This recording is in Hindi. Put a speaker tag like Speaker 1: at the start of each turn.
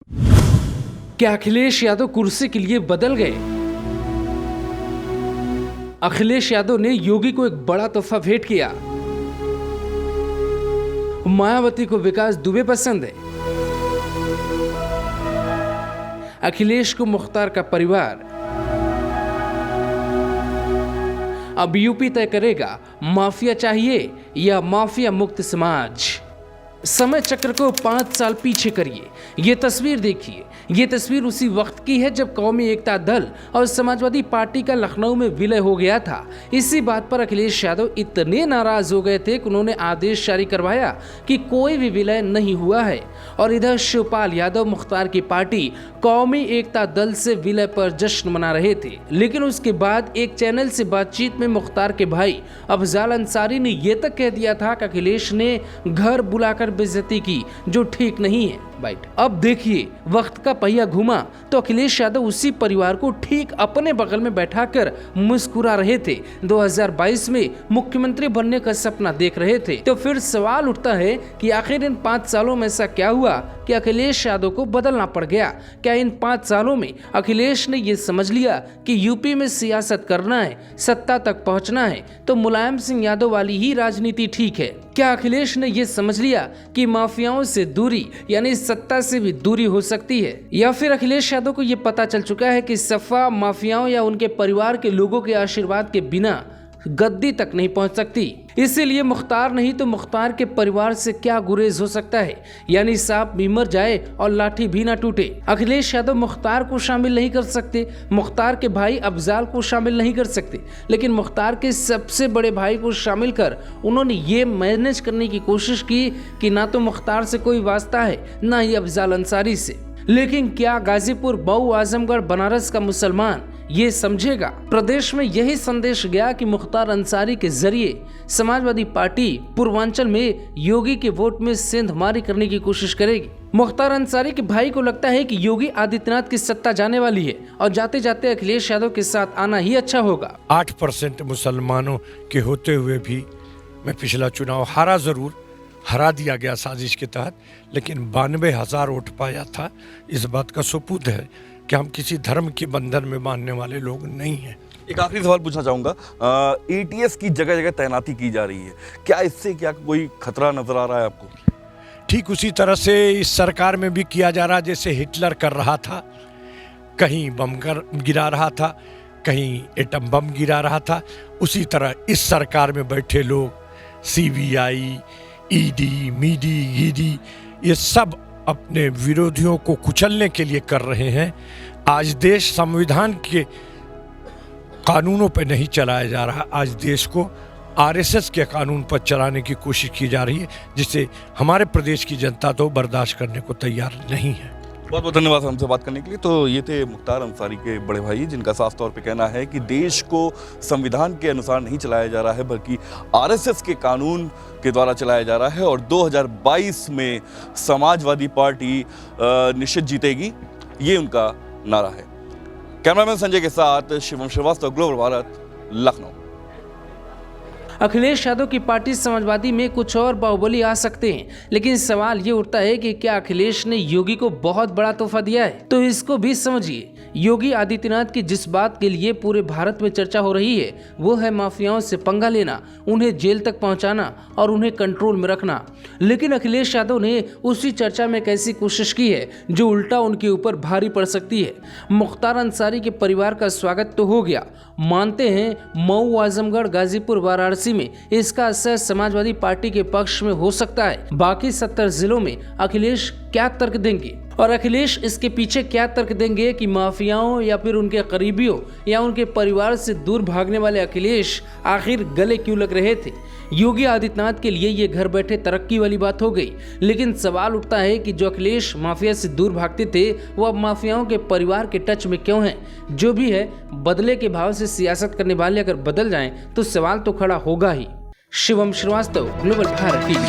Speaker 1: क्या अखिलेश यादव कुर्सी के लिए बदल गए? अखिलेश यादव ने योगी को एक बड़ा तोहफा भेंट किया। मायावती को विकास दुबे पसंद है। अखिलेश को मुख्तार का परिवार। अब यूपी तय करेगा माफिया चाहिए या माफिया मुक्त समाज। समय चक्र को 5 साल पीछे करिए। ये तस्वीर देखिए। ये तस्वीर उसी वक्त की है जब कौमी एकता दल और समाजवादी पार्टी का लखनऊ में विलय हो गया था। इसी बात पर अखिलेश यादव इतने नाराज हो गए थे कि उन्होंने आदेश जारी करवाया कि कोई भी विलय नहीं हुआ है। और इधर शिवपाल यादव मुख्तार की पार्टी कौमी एकता दल से विलय पर जश्न मना रहे थे। लेकिन उसके बाद एक चैनल से बातचीत में मुख्तार के भाई अफजाल अंसारी ने यह तक कह दिया था कि अखिलेश ने घर बुलाकर बेइज्जती की, जो ठीक नहीं है। अब देखिए, वक्त का पहिया घुमा तो अखिलेश यादव उसी परिवार को ठीक अपने बगल में बैठाकर मुस्कुरा रहे थे। 2022 में मुख्यमंत्री बनने का सपना देख रहे थे। तो फिर सवाल उठता है कि आखिर इन 5 सालों में ऐसा क्या हुआ कि अखिलेश यादव को बदलना पड़ गया? क्या इन 5 सालों में अखिलेश ने ये समझ लिया कि यूपी में सियासत करना है, सत्ता तक पहुंचना है तो मुलायम सिंह यादव वाली ही राजनीति ठीक है? क्या अखिलेश ने ये समझ लिया कि माफियाओं से दूरी यानी सत्ता से भी दूरी हो सकती है? या फिर अखिलेश यादव को ये पता चल चुका है कि सपा माफियाओं या उनके परिवार के लोगों के आशीर्वाद के बिना गद्दी तक नहीं पहुंच सकती? इसीलिए मुख्तार नहीं तो मुख्तार के परिवार से क्या गुरेज हो सकता है, यानी सांप भी मर जाए और लाठी भी ना टूटे। अखिलेश यादव मुख्तार को शामिल नहीं कर सकते, मुख्तार के भाई अफजाल को शामिल नहीं कर सकते, लेकिन मुख्तार के सबसे बड़े भाई को शामिल कर उन्होंने ये मैनेज करने की कोशिश की कि ना तो मुख्तार से कोई वास्ता है ना ही अफजाल अंसारी से। लेकिन क्या गाजीपुर, मऊ, आजमगढ़, बनारस का मुसलमान ये समझेगा? प्रदेश में यही संदेश गया कि मुख्तार अंसारी के जरिए समाजवादी पार्टी पूर्वांचल में योगी के वोट में सेंधमारी करने की कोशिश करेगी। मुख्तार अंसारी के भाई को लगता है कि योगी आदित्यनाथ की सत्ता जाने वाली है और जाते जाते अखिलेश यादव के साथ आना ही अच्छा होगा।
Speaker 2: 8% मुसलमानों के होते हुए भी मैं पिछला चुनाव हारा जरूर, हरा दिया गया साजिश के तहत, लेकिन 92,000 वोट पाया था। इस बात का सबूत है कि हम किसी धर्म के बंधन में बांधने वाले लोग नहीं हैं।
Speaker 3: एक आखिरी सवाल पूछना चाहूँगा, एटीएस की जगह जगह तैनाती की जा रही है, क्या इससे क्या कोई खतरा नजर आ रहा है आपको?
Speaker 2: ठीक उसी तरह से इस सरकार में भी किया जा रहा, जैसे हिटलर कर रहा था, कहीं बम गिरा रहा था, कहीं एटम बम गिरा रहा था। उसी तरह इस सरकार में बैठे लोग CBI, ED, मीडी, ईडी, ये सब अपने विरोधियों को कुचलने के लिए कर रहे हैं। आज देश संविधान के कानूनों पर नहीं चलाया जा रहा, आज देश को RSS के कानून पर चलाने की कोशिश की जा रही है, जिसे हमारे प्रदेश की जनता तो बर्दाश्त करने को तैयार नहीं है।
Speaker 3: बहुत बहुत धन्यवाद हमसे बात करने के लिए। तो ये थे मुख्तार अंसारी के बड़े भाई, जिनका साफ तौर पे कहना है कि देश को संविधान के अनुसार नहीं चलाया जा रहा है बल्कि RSS के कानून के द्वारा चलाया जा रहा है और 2022 में समाजवादी पार्टी निश्चित जीतेगी, ये उनका नारा है। कैमरामैन संजय के साथ शिवम श्रीवास्तव, ग्लोबल भारत, लखनऊ।
Speaker 1: अखिलेश यादव की पार्टी समाजवादी में कुछ और बाहुबली आ सकते हैं, लेकिन सवाल ये उठता है कि क्या अखिलेश ने योगी को बहुत बड़ा तोहफा दिया है? तो इसको भी समझिए। योगी आदित्यनाथ की जिस बात के लिए पूरे भारत में चर्चा हो रही है वो है माफियाओं से पंगा लेना, उन्हें जेल तक पहुंचाना और उन्हें कंट्रोल में रखना। लेकिन अखिलेश यादव ने उसी चर्चा में एक ऐसी कोशिश की है जो उल्टा उनके ऊपर भारी पड़ सकती है। मुख्तार अंसारी के परिवार का स्वागत तो हो गया, मानते हैं मऊ, आजमगढ़, गाजीपुर, वाराणसी में इसका असर समाजवादी पार्टी के पक्ष में हो सकता है। बाकी 70 जिलों में अखिलेश क्या तर्क देंगे और अखिलेश इसके पीछे क्या तर्क देंगे कि माफियाओं या फिर उनके करीबियों या उनके परिवार से दूर भागने वाले अखिलेश आखिर गले क्यों लग रहे थे? योगी आदित्यनाथ के लिए ये घर बैठे तरक्की वाली बात हो गई, लेकिन सवाल उठता है कि जो अखिलेश माफिया से दूर भागते थे वो अब माफियाओं के परिवार के टच में क्यों हैं? जो भी है, बदले के भाव से सियासत करने वाले अगर बदल जाएं तो सवाल तो खड़ा होगा ही। Shivam Srivastava, global Bharat TV.